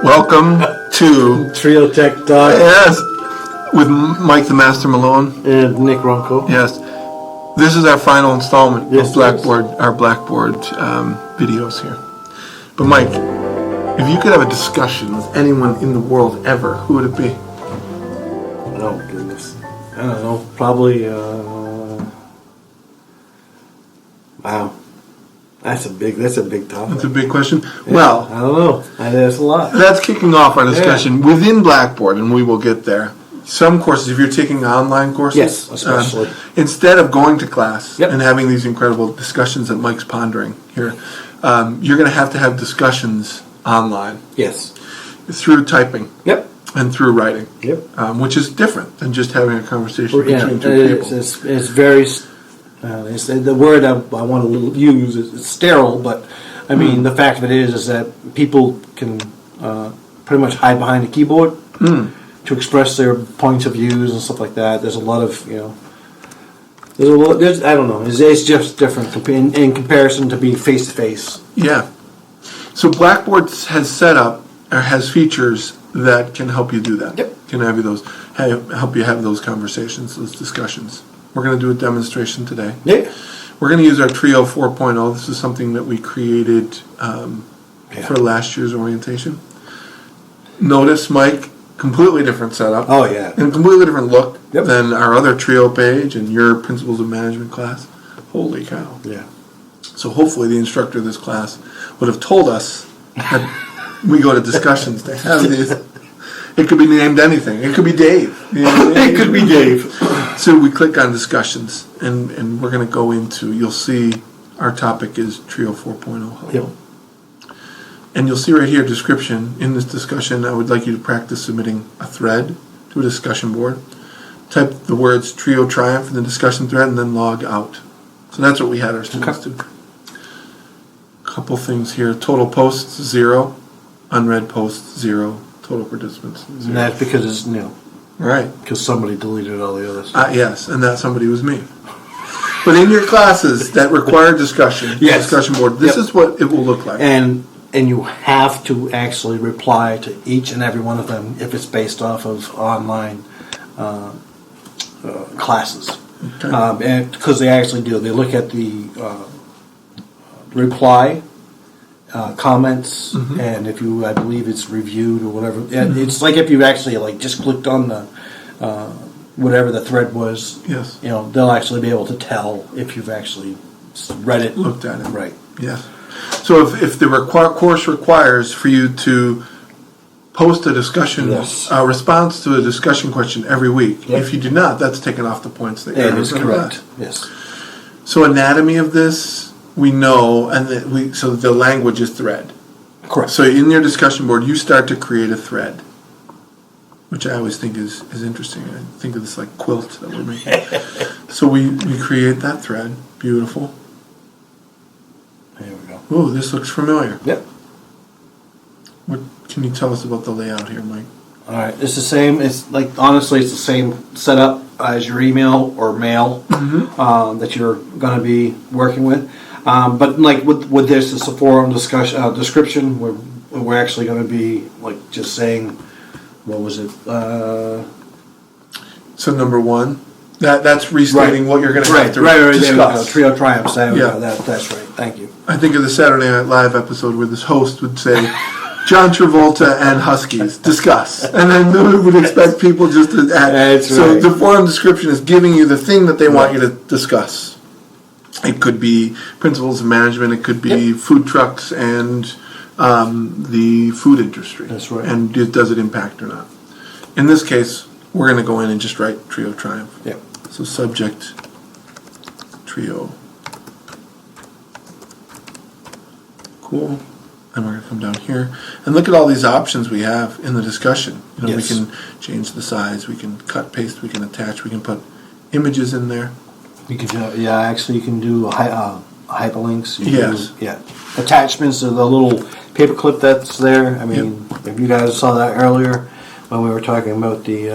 Welcome to Trio Tech Talk. Yes, with Mike the Master Malone And Nick Ronco. Yes, this is our final installment Yes, of Blackboard, our Blackboard videos here. But Mike, if you could have a discussion with anyone in the world ever, who would it be? Oh goodness, I don't know. Probably. Wow, that's a big topic. That's a big question. Yeah, Well, I don't know. That's a lot. that's kicking off our discussion within Blackboard, and we will get there. Some courses, if you're taking online courses, Yes, especially. instead of going to class Yep. and having these incredible discussions that Mike's pondering here, you're going to have discussions online Yes. through typing Yep. and through writing, Yep. Which is different than just having a conversation Yeah, between two people. it's very. The word I want to use is sterile, but I mean the fact of it is that people can pretty much hide behind a keyboard to express their points of views and stuff like that. There's a lot of I don't know. It's just different in comparison to being face to face. Yeah. So Blackboard has set up or has features that can help you do that. Yep. Can help you have those conversations, those discussions. We're going to do a demonstration today. Yeah. We're going to use our Trio 4.0. This is something that we created for last year's orientation. Notice, Mike, completely different setup. Oh yeah. And a completely different look Yep. than our other Trio page and your Principles of Management class. Holy cow. Yeah. So hopefully the instructor of this class would have told us that we go to discussions to have these. It could be named anything. It could be Dave. It could be Dave. So we click on discussions, and we're going to go into, you'll see our topic is Trio 4.0. Yep. And you'll see right here, description. In this discussion, I would like you to practice submitting a thread to a discussion board. Type the words Trio Triumph in the discussion thread and then log out. So that's what we had our students do. Couple things here. Total posts, 0. Unread posts, 0. Total participants, 0. And that's because it's new. Right. Because somebody deleted all the others. Yes, and that somebody was me. But in your classes that require discussion, discussion board, this is what it will look like. And you have to actually reply to each and every one of them if it's based off of online classes. Okay. And because they actually do. They look at the reply, comments, and if you, I believe it's reviewed or whatever. And it's like if you actually just clicked on the whatever the thread was. Yes. They'll actually be able to tell if you've actually read it, Looked at it. right. Yes. So if the course requires for you to post a discussion, a response to a discussion question every week, if you do not, that's taken off the points that you're That is correct. Yes. So anatomy of this, we know, and so the language is thread. Correct. So in your discussion board, you start to create a thread, which I always think is interesting. I think of this like quilt that we're making. So we create that thread. Beautiful. There we go. Oh, this looks familiar. Yep. What can you tell us about the layout here, Mike? All right. It's the same. It's honestly, it's the same setup as your email or mail that you're going to be working with. But with this, it's a forum description. We're actually going to be just saying, what was it? So number 1, that's restating what you're going to have to discuss. discuss. There we go. Trio Triumphs. That's right. Thank you. I think of the Saturday Night Live episode where this host would say, John Travolta and Huskies, discuss. And then we would expect people just to add. That's so right. the forum description is giving you the thing that they want you to discuss. It could be principles of management. It could be food trucks and the food industry. That's right. And does it impact or not? In this case, we're going to go in and just write Trio Triumph. Yep. So subject, Trio. Cool. And we're going to come down here and look at all these options we have in the discussion. We can change the size, we can cut, paste, we can attach, we can put images in there. You can actually you can do hyperlinks. Yes. Attachments to the little paperclip that's there. I mean, if you guys saw that earlier when we were talking about the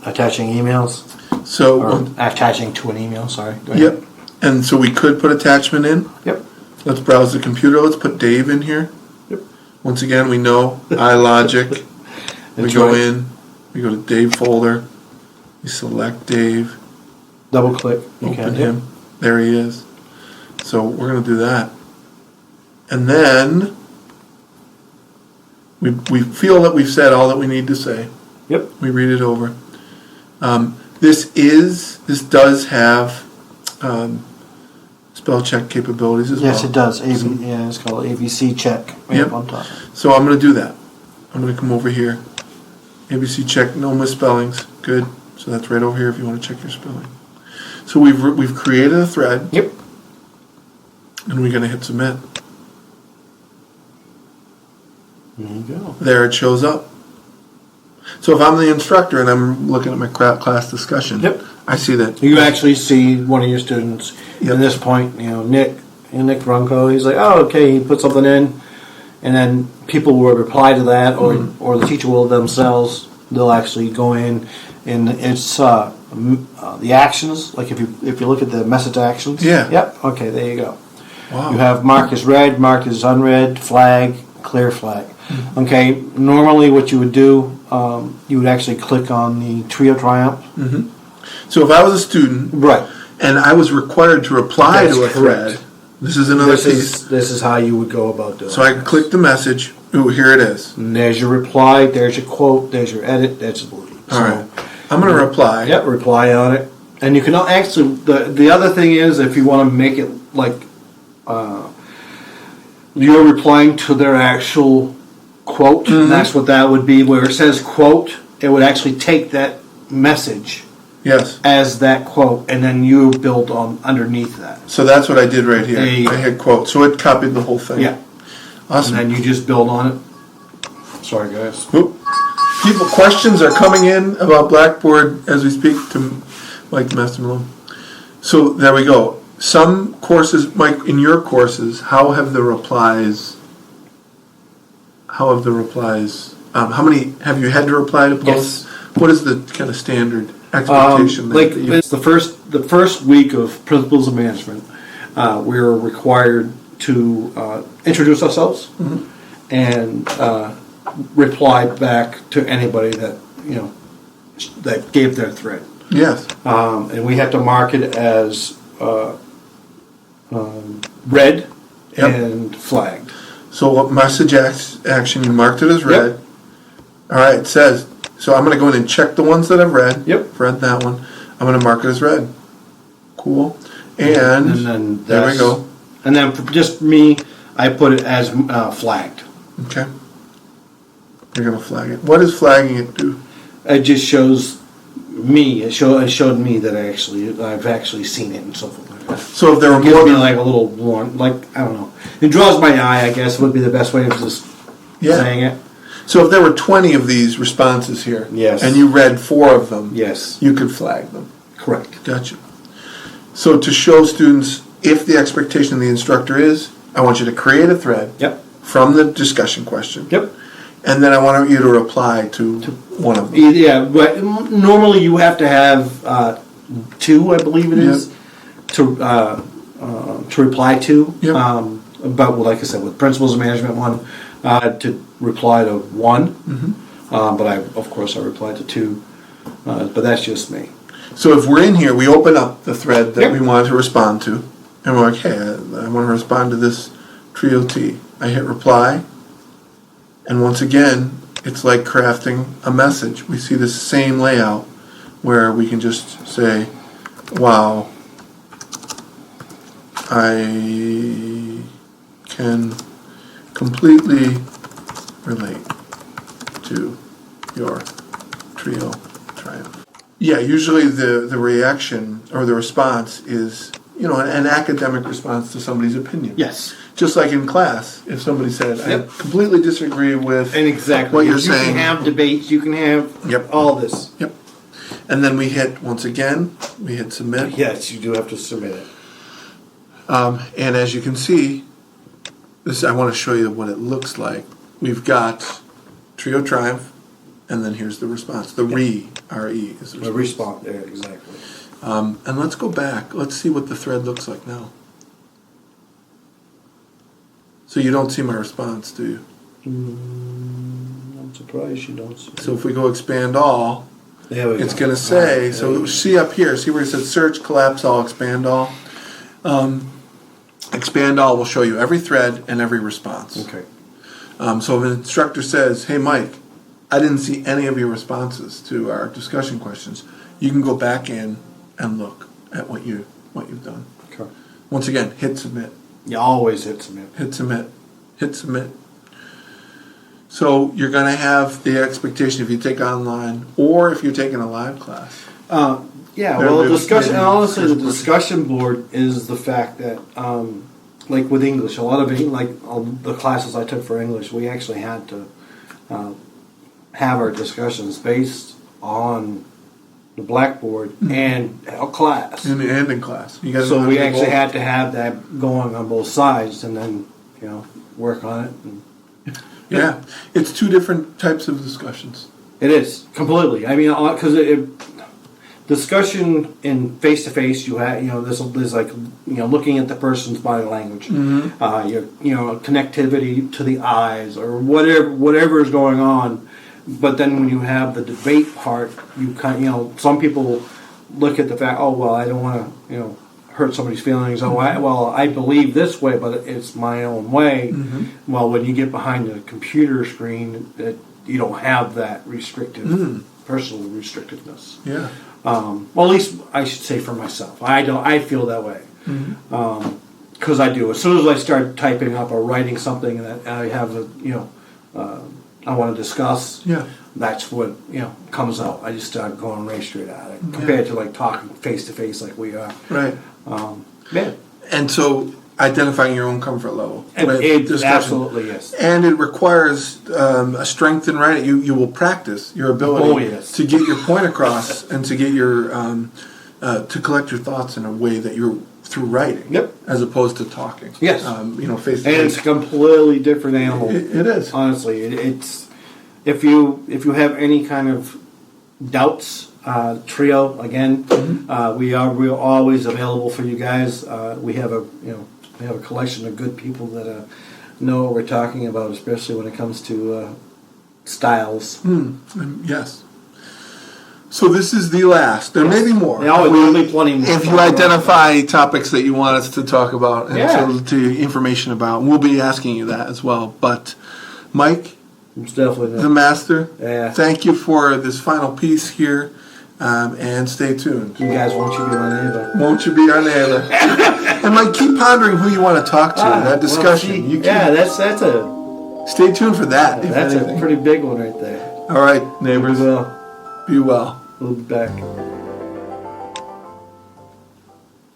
attaching emails. Or attaching to an email, sorry. Go ahead. Yep. And so we could put attachment in. Yep. Let's browse the computer. Let's put Dave in here. Yep. Once again, we know iLogic. We That's go right. in, we go to Dave folder, we select Dave, Double click. open him. There he is. So we're going to do that. And then we feel that we've said all that we need to say. Yep. We read it over. This does have spell check capabilities as well. Yes, it does. Yeah, it's called ABC check. Right Yep. up on top. So I'm going to do that. I'm going to come over here. ABC check, no misspellings. Good. So that's right over here if you want to check your spelling. So we've created a thread. Yep. And we're going to hit submit. There you go. There it shows up. So if I'm the instructor and I'm looking at my class discussion, Yep. I see that. You actually see one of your students Yep. at this point, Nick Brunko, he's like, oh, okay, he put something in, and then people will reply to that, or the teacher will themselves, they'll actually go in, and it's the actions, like if you look at the message actions. Yeah. Yep, okay, there you go. Wow. You have mark as read, mark as unread, flag, clear flag. Okay, normally what you would do, you would actually click on the Trio Triumph. So if I was a student Right. and I was required to reply That's to a correct. thread, this is another piece. This is how you would go about doing it. So I click the message. Ooh, here it is. And there's your reply, there's your quote, there's your edit, there's your delete. All right. I'm going to reply. Yep, reply on it. And you can actually, the other thing is, if you want to make it like you're replying to their actual quote, and that's what that would be, where it says quote, it would actually take that message Yes. as that quote, and then you build on underneath that. So that's what I did right here. There you I go. hit quote. So it copied the whole thing. Yeah. Awesome. And then you just build on it. Sorry, guys. Whoop. Questions are coming in about Blackboard as we speak to Mike Master Malone. So there we go. Some courses, Mike, in your courses, how have the replies? How many have you had to reply to posts? Yes. What is the kind of standard expectation? It's the first week of Principles of Management. We're required to introduce ourselves and reply back to anybody that that gave their thread. Yes. And we have to mark it as read and flagged. So what message action, you marked it as read. Yep. All right, it says, so I'm going to go in and check the ones that I've read. Yep. Read that one. I'm going to mark it as read. Cool. And then there we go. And then for just me, I put it as flagged. Okay. You're going to flag it. What does flagging it do? It just shows me. It showed me that I've actually seen it and so forth like that. So if there were It gives more me than... like a little warn, like I don't know. It draws my eye. I guess would be the best way of just saying it. So if there were 20 of these responses here, Yes. and you read 4 of them, Yes, you could flag them. correct. Gotcha. So to show students if the expectation of the instructor is, I want you to create a thread Yep. from the discussion question. Yep. And then I want you to reply to one of them. Yeah, but normally you have to have 2, I believe it is, to reply to. Yep. But like I said, with Principles of Management one, to reply to 1. But of course I replied to 2. But that's just me. So if we're in here, we open up the thread that Yep. we want to respond to, and we're like, hey, I want to respond to this Trio T. I hit reply, and once again, it's like crafting a message. We see this same layout where we can just say, wow, I can completely relate to your Trio Triumph. Yeah, usually the reaction or the response is, an academic response to somebody's opinion. Yes. Just like in class, if somebody said, I Yep. completely disagree with And exactly. what you're you saying. can have debates, you can have Yep. all this. Yep. And then we hit, once again, we hit submit. Yes, you do have to submit it. And as you can see, I want to show you what it looks like. We've got Trio Triumph, and then here's the response. The R-E is the The response. response there, exactly. And let's go back. Let's see what the thread looks like now. So you don't see my response, do you? I'm surprised you don't see it. So if we go expand all, There we it's go. going to say, Alright, so see up here, see where it says search, collapse all, expand all? Expand all will show you every thread and every response. Okay. So if an instructor says, hey Mike, I didn't see any of your responses to our discussion questions, you can go back in and look at what you've done. Okay. Once again, hit submit, You always hit submit. hit submit, hit submit. So you're going to have the expectation if you take online or if you're taking a live class. Yeah, There- well, there's discussion. maybe Honestly, the first person. discussion board is the fact that, like with English, a lot of it, like the classes I took for English, we actually had to have our discussions based on the Blackboard and a class. And in class. You guys So don't we have to actually go- had to have that going on both sides, and then work on it. And Yeah, it's two different types of discussions. it is completely. I mean, because discussion in face to face, you have there's like looking at the person's body language, your connectivity to the eyes or whatever is going on. But then when you have the debate part, you some people look at the fact, oh well, I don't want to hurt somebody's feelings. Oh, I believe this way, but it's my own way. Well, when you get behind a computer screen, you don't have that restrictive personal restrictiveness. Yeah. Well, at least I should say for myself. I feel that way because I do. As soon as I start typing up or writing something that I have I want to discuss. Yeah. That's what comes out. I just start going right straight at it compared to like talking face to face like we are. Right. Yeah. And so identifying your own comfort level. with It discussion. absolutely yes. And it requires a strength in writing. You will practice your ability to get your point across and to get your to collect your thoughts in a way that you're through writing, Yep. as opposed to talking. Yes. Face to And it's face. a completely different animal. It is. Honestly, it's if you have any kind of doubts, trio again, we're always available for you guys. We have a collection of good people that know what we're talking about, especially when it comes to styles. Yes. So this is the last. There may be more. There'll be plenty more. If you identify topics that you want us to talk about and to information about, we'll be asking you that as well. But Mike, It's definitely the master, Yeah. thank you for this final piece here, and stay tuned. You guys won't you be my neighbor? Won't you be our neighbor? And Mike, keep pondering who you want to talk to. That discussion. Well, see, You keep, that's stay tuned for that. if a anything. pretty big one right there. All right, neighbors. Well, Be well. we'll be back.